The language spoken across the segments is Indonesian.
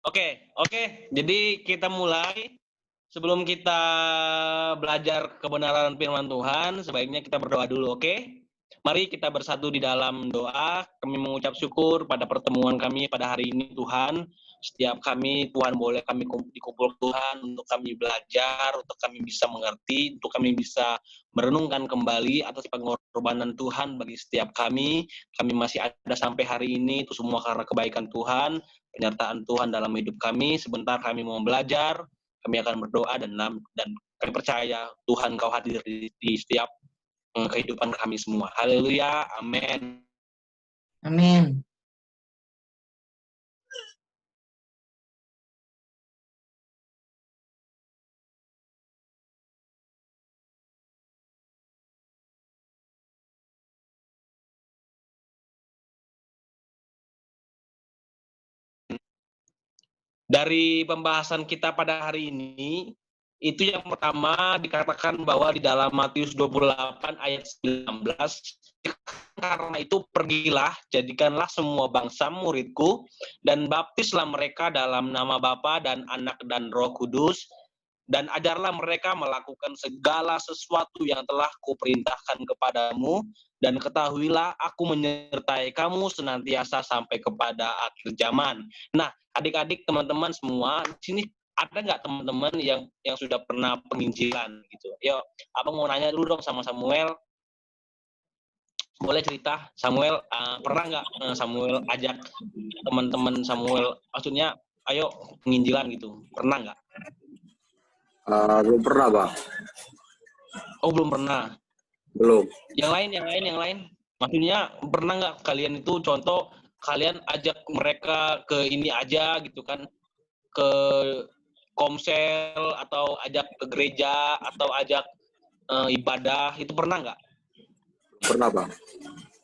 Oke. Jadi kita mulai. Sebelum kita belajar kebenaran firman Tuhan, sebaiknya kita berdoa dulu, oke? Mari kita bersatu di dalam doa. Kami mengucap syukur pada pertemuan kami pada hari ini, Tuhan. Setiap kami, Tuhan, boleh kami dikumpul Tuhan untuk kami belajar, untuk kami bisa mengerti, untuk kami bisa merenungkan kembali atas pengorbanan Tuhan bagi setiap kami. Kami masih ada sampai hari ini, itu semua karena kebaikan Tuhan, penyertaan Tuhan dalam hidup kami. Sebentar kami mau belajar. Kami akan berdoa dan kami percaya Tuhan Kau hadir di setiap kehidupan kami semua. Haleluya, amin. Amin. Dari pembahasan kita pada hari ini, itu yang pertama dikatakan bahwa di dalam Matius 28 ayat 19, karena itu pergilah, jadikanlah semua bangsa muridku, dan baptislah mereka dalam nama Bapa dan Anak dan Roh Kudus, dan ajarlah mereka melakukan segala sesuatu yang telah kuperintahkan kepadamu, dan ketahuilah aku menyertai kamu senantiasa sampai kepada akhir zaman. Nah, adik-adik, teman-teman semua, di sini ada nggak teman-teman yang sudah pernah penginjilan gitu? Yuk, abang mau nanya dulu dong sama Samuel. Boleh cerita, Samuel, pernah nggak Samuel ajak teman-teman Samuel, maksudnya, ayo penginjilan gitu, pernah nggak? Belum pernah, Bang. Oh, belum pernah. Belum. Yang lain. Maksudnya pernah nggak kalian itu contoh kalian ajak mereka ke ini aja gitu kan, ke komsel atau ajak ke gereja atau ajak ibadah, itu pernah nggak? Pernah, Bang.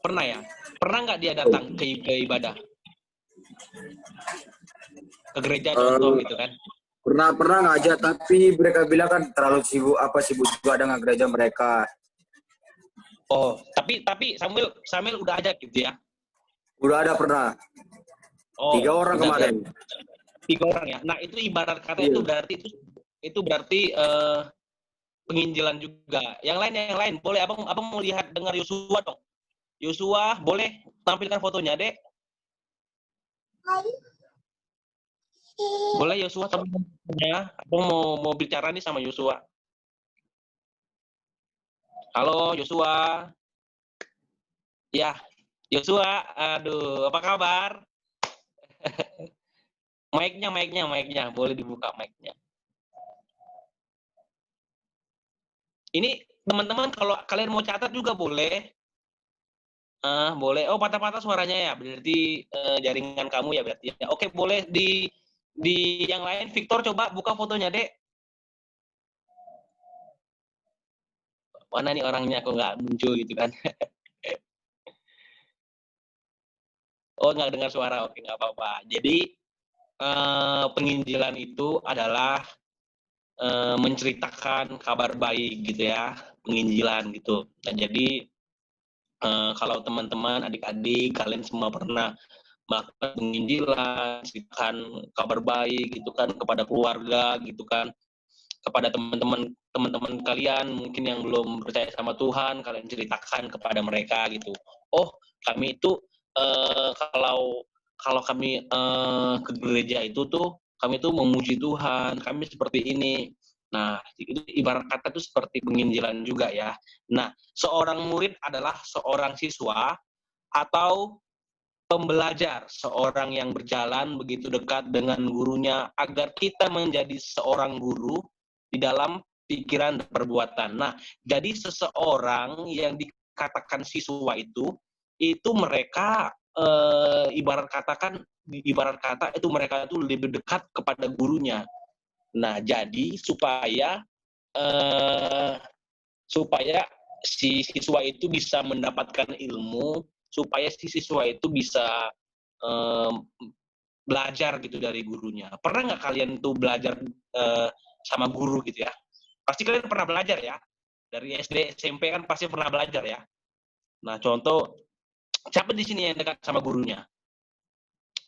Pernah ya? Pernah nggak dia datang ke ibadah? Ke gereja contoh gitu kan? Pernah ngajak, tapi mereka bilang kan terlalu sibuk juga dengan gereja mereka. Oh, tapi Samuel udah ajak gitu ya? Udah ada pernah. Oh, 3 orang kemarin. 3 orang ya. Nah, itu ibarat kata itu berarti penginjilan juga. Yang lain boleh abang mau lihat dengar Yosua dong. Yosua, boleh tampilkan fotonya, Dek? Boleh Yosua tampilkan fotonya. Abang mau bicara nih sama Yosua. Halo Yosua. Ya, Yosua, aduh, apa kabar? Mic-nya, boleh dibuka mic-nya. Ini teman-teman kalau kalian mau catat juga boleh. Boleh. Oh, patah-patah suaranya ya. Berarti jaringan kamu ya berarti. Ya. Oke, boleh di yang lain. Victor coba buka fotonya, Dek. Mana nih orangnya kok nggak muncul gitu kan? Oh, nggak dengar suara. Oke, nggak apa-apa. Jadi penginjilan itu adalah menceritakan kabar baik gitu ya, penginjilan gitu. Nah, jadi kalau teman-teman, adik-adik, kalian semua pernah melakukan penginjilan, ceritakan kabar baik gitu kan kepada keluarga gitu kan, kepada teman-teman kalian mungkin yang belum percaya sama Tuhan, kalian ceritakan kepada mereka gitu. Oh, kami itu kalau kami ke gereja itu tuh kami tuh memuji Tuhan, kami seperti ini. Nah, itu ibarat kata itu seperti penginjilan juga ya. Nah, seorang murid adalah seorang siswa atau pembelajar, seorang yang berjalan begitu dekat dengan gurunya agar kita menjadi seorang guru di dalam pikiran dan perbuatan. Nah, jadi seseorang yang dikatakan siswa itu mereka ibarat kata itu mereka itu lebih dekat kepada gurunya. Nah, jadi supaya si siswa itu bisa mendapatkan ilmu, supaya si siswa itu bisa belajar gitu dari gurunya. Pernah nggak kalian tuh belajar sama guru gitu ya? Pasti kalian pernah belajar ya? Dari SD, SMP kan pasti pernah belajar ya? Nah, contoh, siapa di sini yang dekat sama gurunya?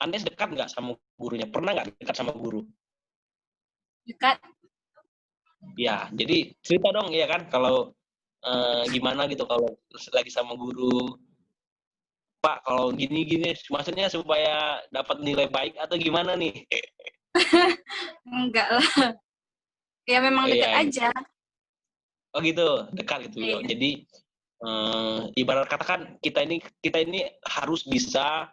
Anes dekat nggak sama gurunya? Pernah nggak dekat sama guru? Dekat. Ya, jadi cerita dong ya kan kalau gimana gitu kalau lagi sama guru, Pak kalau gini-gini, maksudnya supaya dapat nilai baik atau gimana nih? Enggak lah. Ya memang dekat Iya, aja. oh gitu, dekat gitu. Iya. Jadi ibarat katakan kita ini harus bisa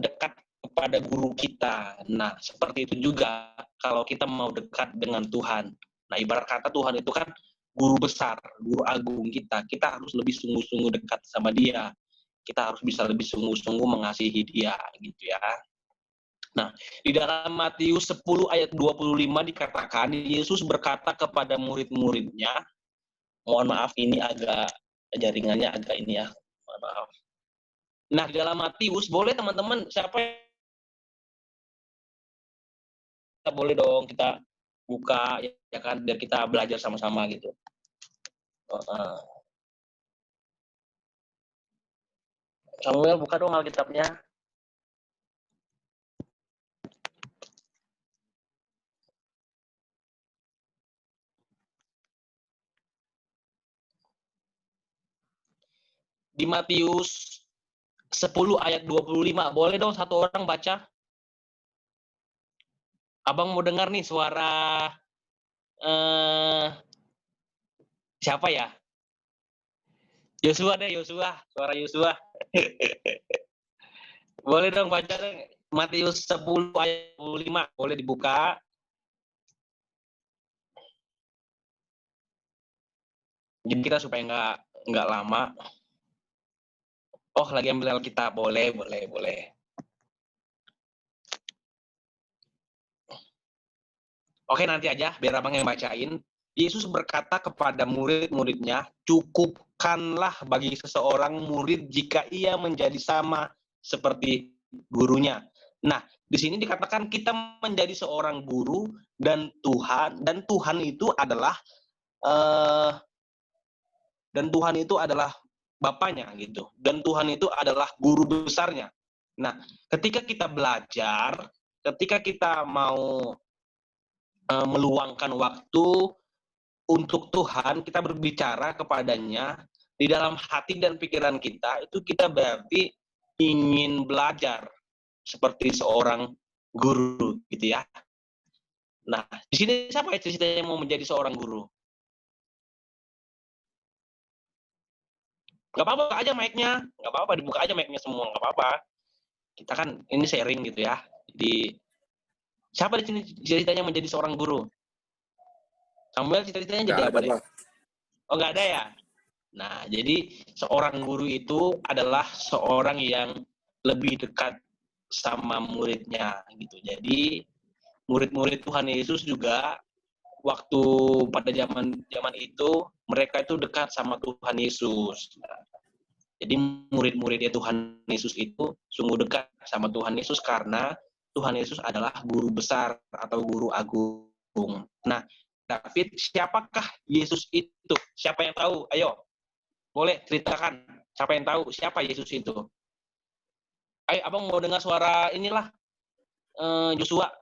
dekat kepada guru kita. Nah, seperti itu juga kalau kita mau dekat dengan Tuhan. Nah, ibarat kata Tuhan itu kan guru besar, guru agung kita. Kita harus lebih sungguh-sungguh dekat sama Dia. Kita harus bisa lebih sungguh-sungguh mengasihi Dia, gitu ya. Nah, di dalam Matius 10 ayat 25 dikatakan, Yesus berkata kepada murid-muridnya, mohon maaf ini agak jaringannya agak ini ya, mohon maaf. Nah, di dalam Matius, boleh teman-teman, siapa yang kita boleh dong kita buka ya kan, biar kita belajar sama-sama gitu. Samuel buka dong Alkitabnya. Di Matius 10 ayat 25, boleh dong satu orang baca? Abang mau dengar nih suara siapa ya? Yosua deh, suara Yosua. Boleh dong baca dong. Matius 10 ayat 25, boleh dibuka. Jadi kita supaya nggak lama. Oh, lagi ambil Alkitab, boleh. Oke, nanti aja, biar abang yang bacain. Yesus berkata kepada murid-muridnya, cukupkanlah bagi seseorang murid jika ia menjadi sama seperti gurunya. Nah, di sini dikatakan kita menjadi seorang guru dan Tuhan itu adalah Bapaknya gitu. Dan Tuhan itu adalah guru besarnya. Nah, ketika kita belajar, ketika kita mau meluangkan waktu untuk Tuhan, kita berbicara kepadanya di dalam hati dan pikiran kita, itu kita berarti ingin belajar seperti seorang guru gitu ya. Nah, di sini siapa ya ceritanya mau menjadi seorang guru? Gak apa-apa, buka aja mic-nya. Gak apa-apa, dibuka aja mic-nya semua. Gak apa-apa. Kita kan ini sharing gitu ya. Jadi, siapa di sini ceritanya menjadi seorang guru? Samuel ceritanya jadi apa deh? Oh, nggak ada ya? Nah, jadi seorang guru itu adalah seorang yang lebih dekat sama muridnya gitu. Jadi, murid-murid Tuhan Yesus juga waktu pada zaman itu mereka itu dekat sama Tuhan Yesus. Jadi murid-muridnya Tuhan Yesus itu sungguh dekat sama Tuhan Yesus karena Tuhan Yesus adalah guru besar atau guru agung. Nah, David, siapakah Yesus itu? Siapa yang tahu? Ayo, boleh ceritakan. Siapa yang tahu siapa Yesus itu? Ayo, abang mau dengar suara inilah Joshua.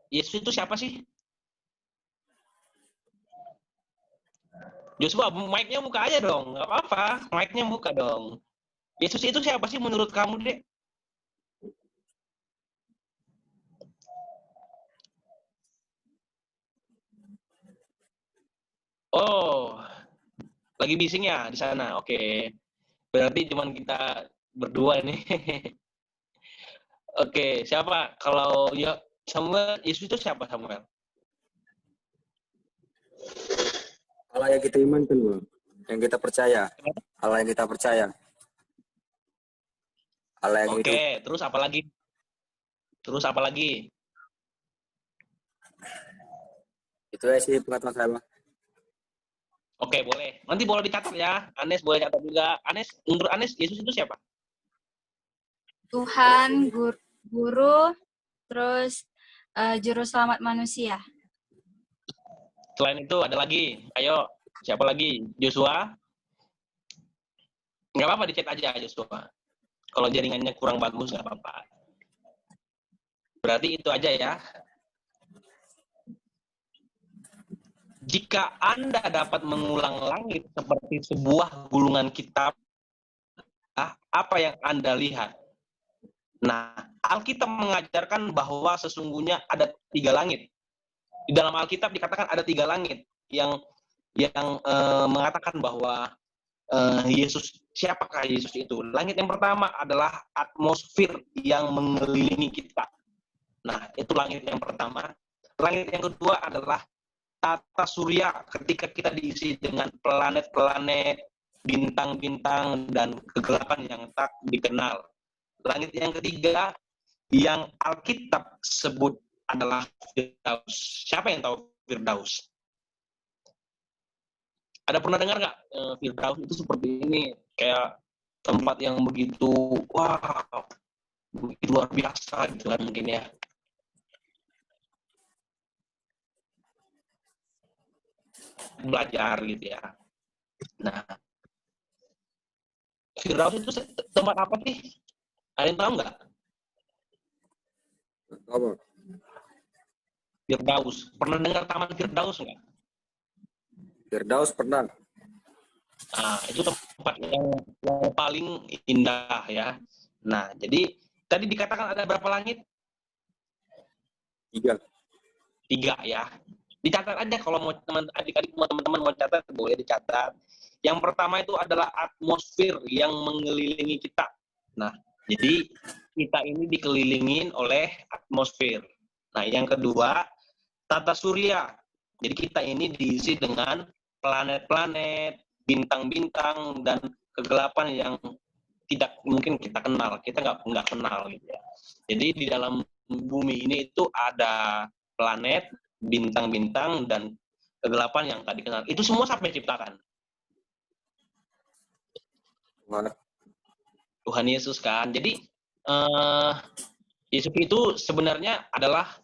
Yesus itu siapa sih? Joshua, mic-nya buka aja dong. Nggak apa-apa, mic-nya buka dong. Yesus itu siapa sih menurut kamu, Dek? Oh, lagi bising ya di sana. Oke. Berarti cuman kita berdua ini. Oke, siapa? Kalau ya Samuel, Yesus itu siapa Samuel? Allah yang kita imankan, Bang. Yang kita percaya. Allah yang kita percaya. Allah yang hidup. Oke, terus apa lagi? Terus apa lagi? Itu aja sih pengetahuan saya, Bang. Oke, boleh. Nanti boleh dicatat ya. Anes boleh catat juga. Anes, menurut Anes, Yesus itu siapa? Tuhan, guru, terus juru selamat manusia. Selain itu ada lagi. Ayo, siapa lagi? Joshua? Nggak apa-apa, di chat aja Joshua. Kalau jaringannya kurang bagus nggak apa-apa. Berarti itu aja ya. Jika Anda dapat mengulang langit seperti sebuah gulungan kitab, apa yang Anda lihat? Nah, Alkitab mengajarkan bahwa sesungguhnya ada 3 langit. Di dalam Alkitab dikatakan ada 3 langit yang mengatakan bahwa Yesus, siapakah Yesus itu? Langit yang pertama adalah atmosfer yang mengelilingi kita. Nah, itu langit yang pertama. Langit yang kedua adalah tata surya, ketika kita diisi dengan planet-planet, bintang-bintang, dan kegelapan yang tak dikenal. Langit yang ketiga yang Alkitab sebut adalah Firdaus. Siapa yang tahu Firdaus? Ada pernah dengar nggak Firdaus itu seperti ini, kayak tempat yang begitu, wah, begitu luar biasa gitu kan mungkin ya. Belajar gitu ya. Nah, Firdaus itu tempat apa sih? Ada yang tahu nggak? Apa? Firdaus. Pernah dengar Taman Firdaus nggak? Firdaus pernah. Nah, itu tempat yang paling indah ya. Nah, jadi tadi dikatakan ada berapa langit? 3. 3 ya. Dicatat aja kalau mau adik-adik teman-teman mau catat boleh dicatat. Yang pertama itu adalah atmosfer yang mengelilingi kita. Nah, jadi kita ini dikelilingin oleh atmosfer. Nah, yang kedua tata surya. Jadi kita ini diisi dengan planet-planet, bintang-bintang, dan kegelapan yang tidak mungkin kita kenal. Kita nggak kenal gitu ya. Jadi di dalam bumi ini itu ada planet, bintang-bintang, dan kegelapan yang tak dikenal. Itu semua siapa yang ciptakan? Tuhan Yesus kan. Jadi Yesus itu sebenarnya adalah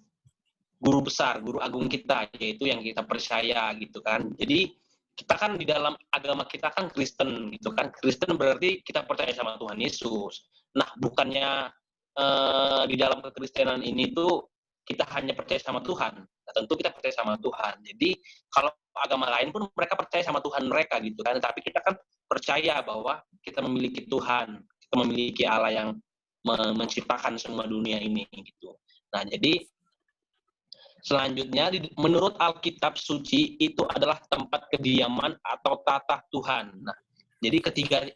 guru besar, guru agung kita, yaitu yang kita percaya gitu kan. Jadi kita kan di dalam agama kita kan Kristen gitu kan. Kristen berarti kita percaya sama Tuhan Yesus. Nah, bukannya di dalam kekristenan ini tuh kita hanya percaya sama Tuhan. Nah, tentu kita percaya sama Tuhan. Jadi kalau agama lain pun mereka percaya sama Tuhan mereka gitu kan. Tapi kita kan percaya bahwa kita memiliki Tuhan, kita memiliki Allah yang menciptakan semua dunia ini gitu. Nah, jadi selanjutnya menurut Alkitab suci itu adalah tempat kediaman atau tatah Tuhan. Nah, jadi ketiga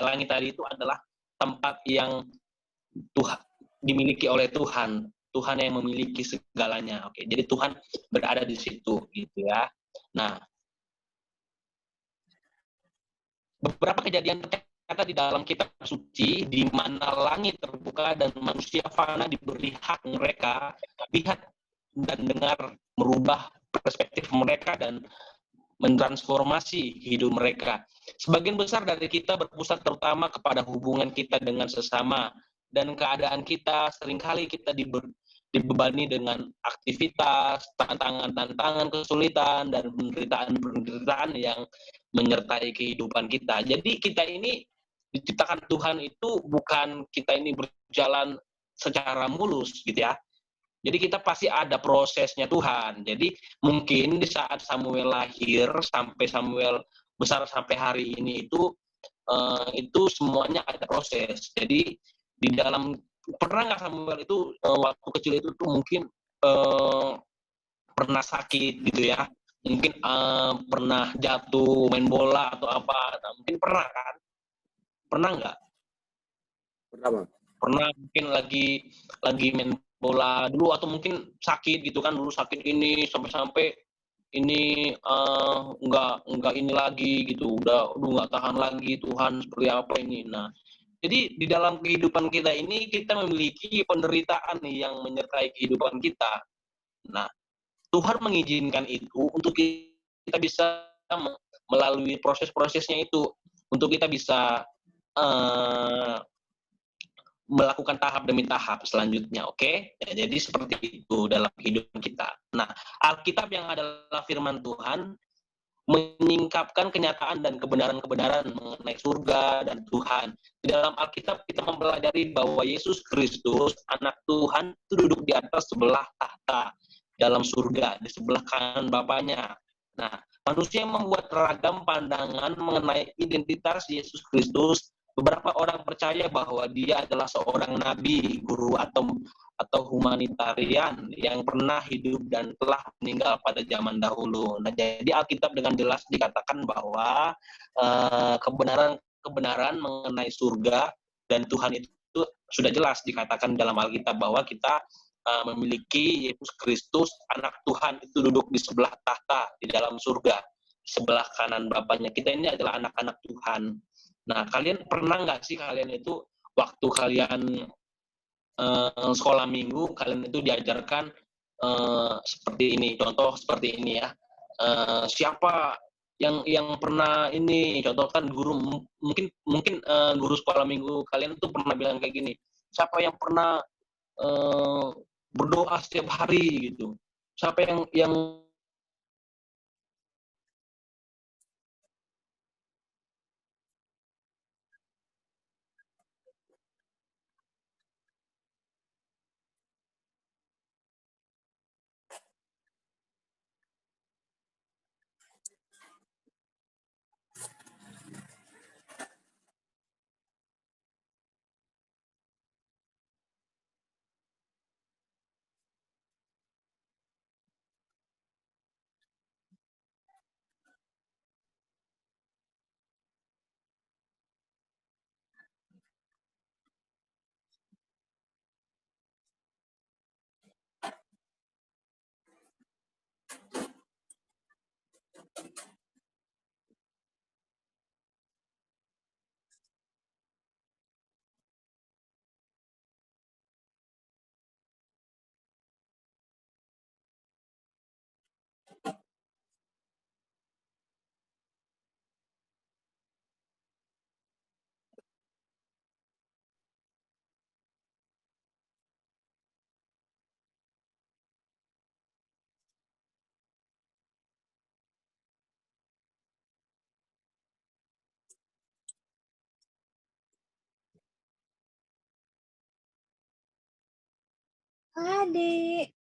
langit tadi itu adalah tempat yang Tuhan dimiliki oleh Tuhan. Tuhan yang memiliki segalanya. Oke, jadi Tuhan berada di situ gitu ya. Nah, beberapa kejadian ternyata di dalam kitab suci di mana langit terbuka dan manusia fana diberi hak mereka lihat dan dengar, merubah perspektif mereka dan mentransformasi hidup mereka. Sebagian besar dari kita berpusat terutama kepada hubungan kita dengan sesama, dan keadaan kita seringkali kita dibebani dengan aktivitas, tantangan-tantangan, kesulitan, dan penderitaan yang menyertai kehidupan kita. Jadi kita ini diciptakan Tuhan itu bukan kita ini berjalan secara mulus gitu ya. Jadi kita pasti ada prosesnya Tuhan. Jadi mungkin di saat Samuel lahir sampai Samuel besar sampai hari ini itu semuanya ada proses. Jadi di dalam pernah nggak Samuel itu waktu kecil itu tuh mungkin pernah sakit gitu ya, mungkin pernah jatuh main bola atau apa, nah, mungkin pernah kan, pernah nggak? Pernah, Bang. Pernah mungkin lagi main bola dulu atau mungkin sakit gitu kan, dulu sakit ini sampai ini nggak ini lagi gitu, udah nggak tahan lagi, Tuhan seperti apa ini. Nah, jadi di dalam kehidupan kita ini kita memiliki penderitaan nih yang menyertai kehidupan kita. Nah, Tuhan mengizinkan itu untuk kita bisa melalui proses-prosesnya itu, untuk kita bisa melakukan tahap demi tahap selanjutnya, oke? Ya, jadi seperti itu dalam kehidupan kita. Nah, Alkitab yang adalah firman Tuhan menyingkapkan kenyataan dan kebenaran-kebenaran mengenai surga dan Tuhan. Di dalam Alkitab kita mempelajari bahwa Yesus Kristus, anak Tuhan, itu duduk di atas sebelah tahta dalam surga, di sebelah kanan Bapaknya. Nah, manusia membuat ragam pandangan mengenai identitas Yesus Kristus. Beberapa orang percaya bahwa dia adalah seorang nabi, guru, atau humanitarian yang pernah hidup dan telah meninggal pada zaman dahulu. Nah, jadi Alkitab dengan jelas dikatakan bahwa kebenaran mengenai surga dan Tuhan itu sudah jelas dikatakan dalam Alkitab bahwa kita memiliki Yesus Kristus, anak Tuhan, itu duduk di sebelah tahta di dalam surga, di sebelah kanan Bapaknya. Kita ini adalah anak-anak Tuhan. Nah, kalian pernah nggak sih kalian itu waktu kalian sekolah minggu, kalian itu diajarkan seperti ini, contoh seperti ini ya. Siapa yang pernah ini, contoh kan guru, mungkin guru sekolah minggu kalian itu pernah bilang kayak gini, siapa yang pernah berdoa setiap hari gitu, siapa yang Adik.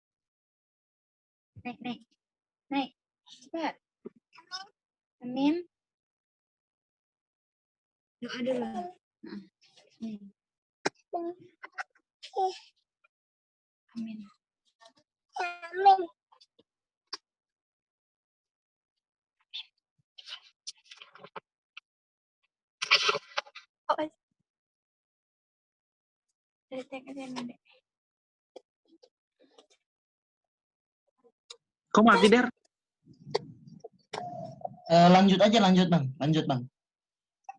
Naik. Cepat. Amin. Doa dulu. Amin. Oh, kok mati Der? Lanjut aja, lanjut bang.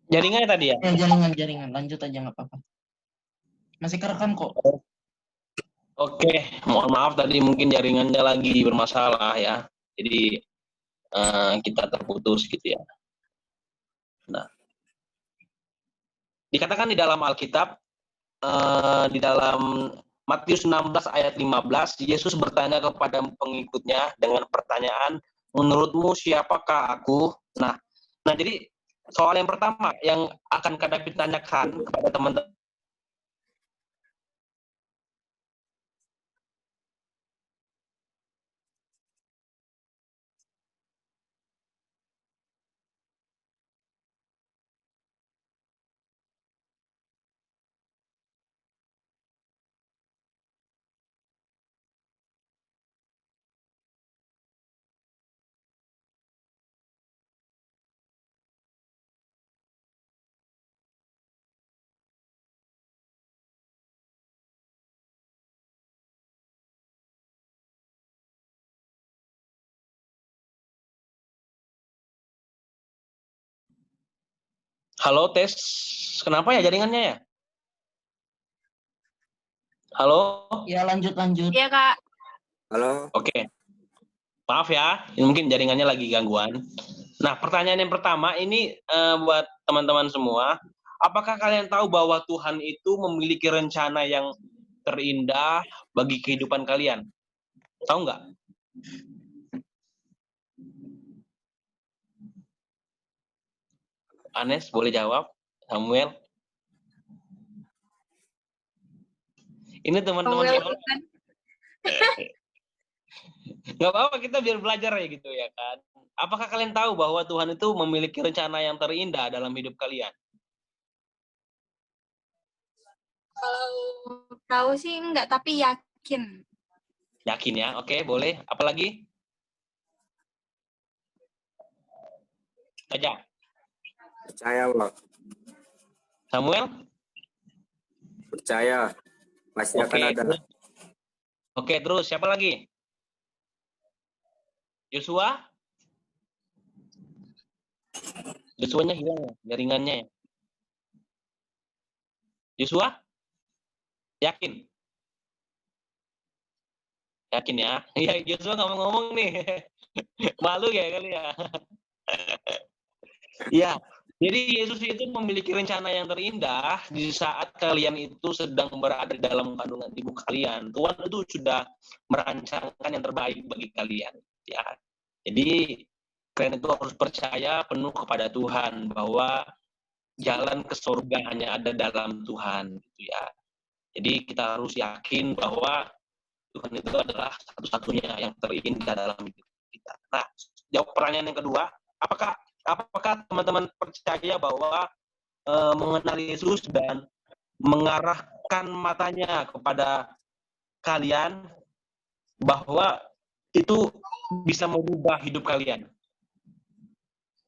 Jaringannya tadi ya? Ya, jaringan, lanjut aja nggak apa-apa. Masih kerekam kok. Oke, mohon maaf tadi mungkin jaringannya lagi bermasalah ya. Jadi kita terputus gitu ya. Nah, dikatakan di dalam Alkitab, di dalam Matius 16 ayat 15, Yesus bertanya kepada pengikutnya dengan pertanyaan, menurutmu siapakah aku? Nah, jadi soal yang pertama yang akan Kak tanyakan kepada teman-teman. Halo, tes. Kenapa ya jaringannya ya? Halo? Ya, lanjut. Iya, Kak. Halo. Oke. Maaf ya, ini mungkin jaringannya lagi gangguan. Nah, pertanyaan yang pertama ini buat teman-teman semua. Apakah kalian tahu bahwa Tuhan itu memiliki rencana yang terindah bagi kehidupan kalian? Tahu nggak? Anes boleh jawab. Samuel. Ini teman-teman Samuel sekolah. bukan. Nggak apa-apa, kita biar belajar ya gitu ya kan. Apakah kalian tahu bahwa Tuhan itu memiliki rencana yang terindah dalam hidup kalian? Kalau tahu sih enggak, tapi yakin. Yakin ya? Oke, boleh. Apalagi? Aja. Percaya, Bang. Samuel? Percaya. Pasti Oke. akan ada. Oke, terus siapa lagi? Joshua? Joshua-nya hilang ya, jaringannya ya. Joshua? Yakin? Yakin ya? Iya, Joshua ngomong-ngomong nih. Malu ya kali ya. Iya. Jadi Yesus itu memiliki rencana yang terindah di saat kalian itu sedang berada dalam kandungan ibu kalian. Tuhan itu sudah merancangkan yang terbaik bagi kalian. Ya. Jadi kalian itu harus percaya penuh kepada Tuhan bahwa jalan ke surga hanya ada dalam Tuhan. Gitu ya. Jadi kita harus yakin bahwa Tuhan itu adalah satu-satunya yang terindah dalam hidup kita. Nah, jawab pertanyaan yang kedua, apakah teman-teman percaya bahwa mengenal Yesus dan mengarahkan matanya kepada kalian bahwa itu bisa merubah hidup kalian?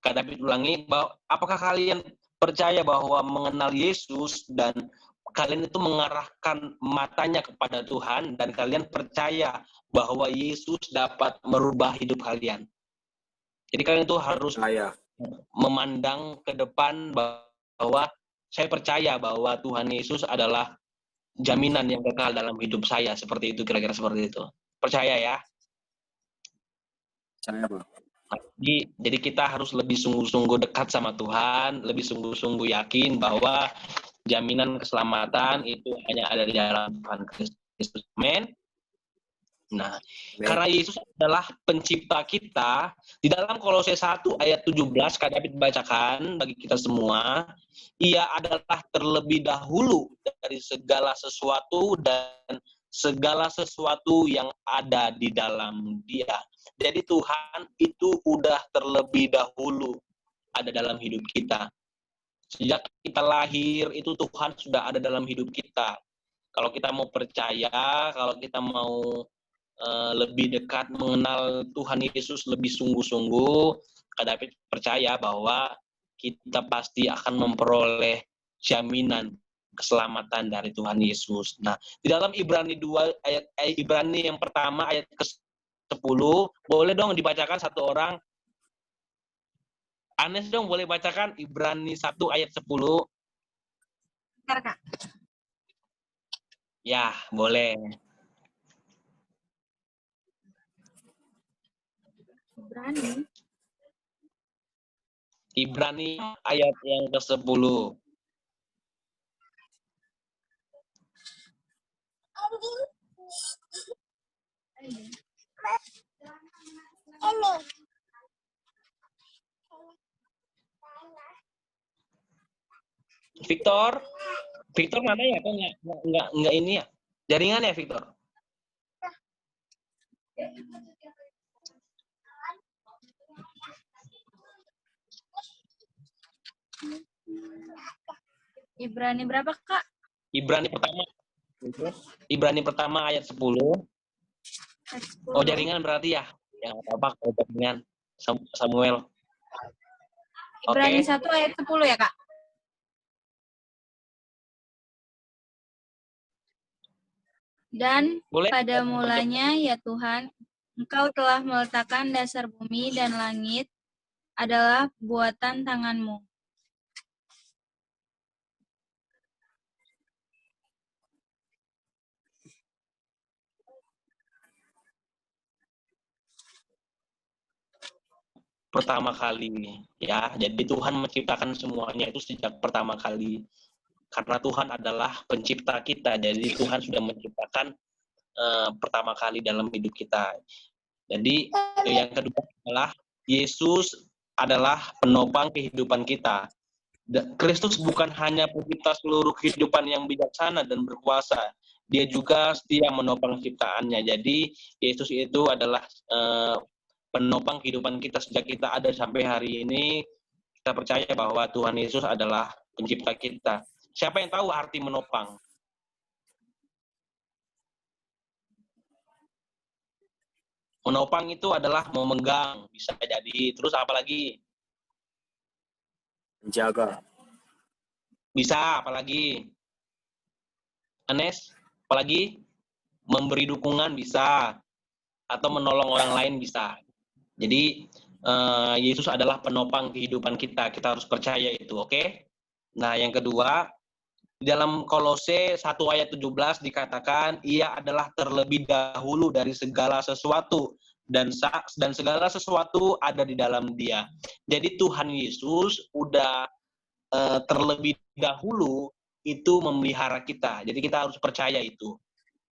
Kak David ulangi, bahwa apakah kalian percaya bahwa mengenal Yesus dan kalian itu mengarahkan matanya kepada Tuhan dan kalian percaya bahwa Yesus dapat merubah hidup kalian? Jadi kalian itu harus Percaya. memandang ke depan bahwa saya percaya bahwa Tuhan Yesus adalah jaminan yang kekal dalam hidup saya. Seperti itu, kira-kira seperti itu. Percaya ya? Percaya, Bang. Jadi kita harus lebih sungguh-sungguh dekat sama Tuhan, lebih sungguh-sungguh yakin bahwa jaminan keselamatan itu hanya ada di dalam Tuhan Kristus. Amin. Nah, karena Yesus adalah pencipta kita, di dalam Kolose 1 ayat 17, Kak David bacakan bagi kita semua, ia adalah terlebih dahulu dari segala sesuatu dan segala sesuatu yang ada di dalam dia. Jadi Tuhan itu udah terlebih dahulu ada dalam hidup kita. Sejak kita lahir, itu Tuhan sudah ada dalam hidup kita. Kalau kita mau percaya, kalau kita mau lebih dekat mengenal Tuhan Yesus lebih sungguh-sungguh, Kak David percaya bahwa kita pasti akan memperoleh jaminan keselamatan dari Tuhan Yesus. Nah, di dalam Ibrani 2 ayat Ibrani yang pertama ayat ke-10, boleh dong dibacakan satu orang? Anes dong boleh bacakan Ibrani 1 ayat 10. Bentar, Kak. Ya, boleh. Berani. Ibrani ayat yang ke-10. Victor mana ya? Kok nggak ini ya? Jaringan ya Victor? Ibrani berapa, Kak? Ibrani pertama ayat 10. Oh, jaringan berarti ya? Ya nggak apa-apa kalau jaringan. Samuel. Ibrani Oke. 1 ayat 10 ya, Kak? Dan Boleh? pada mulanya ya Tuhan, Engkau telah meletakkan dasar bumi dan langit adalah buatan tangan-Mu. Pertama kali ya. Jadi Tuhan menciptakan semuanya itu sejak pertama kali. Karena Tuhan adalah pencipta kita. Jadi Tuhan sudah menciptakan pertama kali dalam hidup kita. Jadi yang kedua adalah Yesus adalah penopang kehidupan kita. Kristus bukan hanya pencipta seluruh kehidupan yang bijaksana dan berkuasa, dia juga setia menopang ciptaannya. Jadi Yesus itu adalah penopang kehidupan kita sejak kita ada sampai hari ini. Kita percaya bahwa Tuhan Yesus adalah pencipta kita. Siapa yang tahu arti menopang? Menopang itu adalah memegang, bisa jadi. Terus apa lagi? Menjaga. Bisa, apalagi? Anes, apalagi? Memberi dukungan bisa, atau menolong orang lain bisa. Jadi, Yesus adalah penopang kehidupan kita. Kita harus percaya itu, oke? Nah, yang kedua, dalam Kolose 1 ayat 17 dikatakan, ia adalah terlebih dahulu dari segala sesuatu, dan segala sesuatu ada di dalam dia. Jadi Tuhan Yesus udah terlebih dahulu itu memelihara kita. Jadi kita harus percaya itu.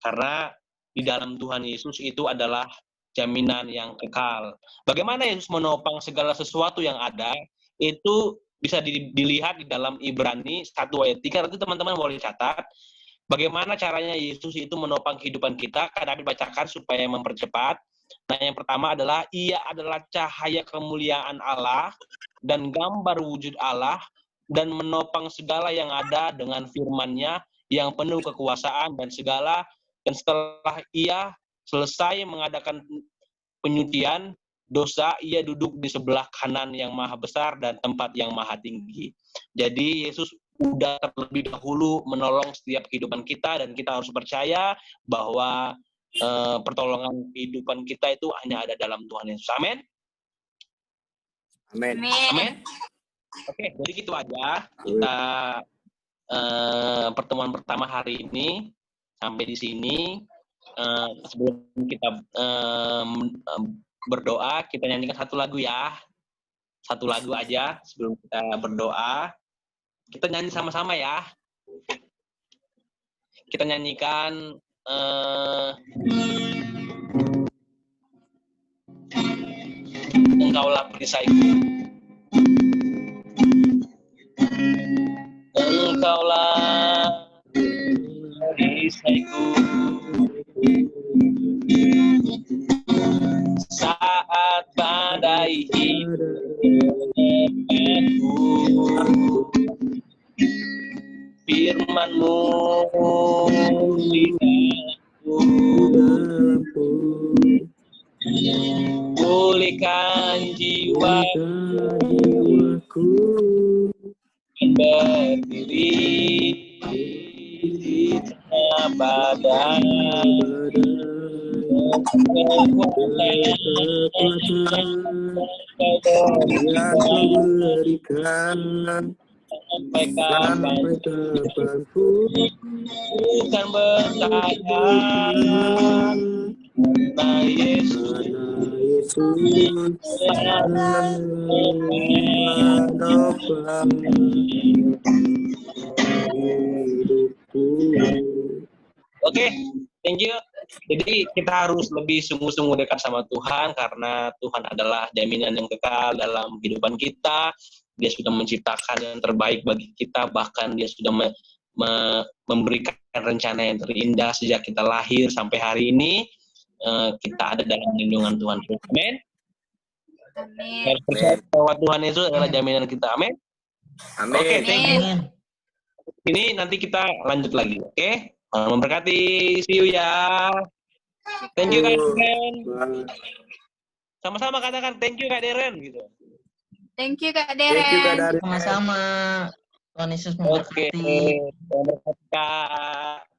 Karena di dalam Tuhan Yesus itu adalah jaminan yang kekal. Bagaimana Yesus menopang segala sesuatu yang ada, itu bisa dilihat di dalam Ibrani 1 ayat 3. Nanti teman-teman boleh catat. Bagaimana caranya Yesus itu menopang kehidupan kita, karena dibacakan supaya mempercepat. Nah, yang pertama adalah, ia adalah cahaya kemuliaan Allah dan gambar wujud Allah, dan menopang segala yang ada dengan firman-Nya yang penuh kekuasaan dan setelah ia selesai mengadakan penyucian dosa, ia duduk di sebelah kanan yang maha besar dan tempat yang maha tinggi. Jadi Yesus sudah terlebih dahulu menolong setiap kehidupan kita, dan kita harus percaya bahwa pertolongan kehidupan kita itu hanya ada dalam Tuhan Yesus. Amin. Amin. Amin. Oke, jadi gitu aja kita pertemuan pertama hari ini sampai di sini. Sebelum kita berdoa, kita nyanyikan satu lagu ya. Satu lagu aja sebelum kita berdoa. Kita nyanyi sama-sama ya. Kita nyanyikan Engkaulah perisaiku. Engkaulah perisaiku saat badai hidupku. Firman-Mu di dalamku, pulihkan jiwaku dan berdiri di tengah badai. Sampai kapanku bukan bertanya, karena Yesus menopang hidupku. Oke, thank you. Jadi kita harus lebih sungguh-sungguh dekat sama Tuhan, karena Tuhan adalah jaminan yang kekal dalam kehidupan kita. Dia sudah menciptakan yang terbaik bagi kita, bahkan dia sudah memberikan rencana yang terindah sejak kita lahir sampai hari ini. Kita ada dalam lindungan Tuhan. Amin. Amin. Harus percaya bahwa Tuhan itu adalah jaminan kita. Amin. Amin. Oke, thank you. Amin. Ini nanti kita lanjut lagi, oke? Memberkati, see you ya. Thank you Kak Deren. Sama-sama katakan thank you Kak Deren gitu. Thank you Kak Thank you, Kak Deren. Dari. Sama-sama. Tuhan Yesus Oke, memberkati. memberkati Kak.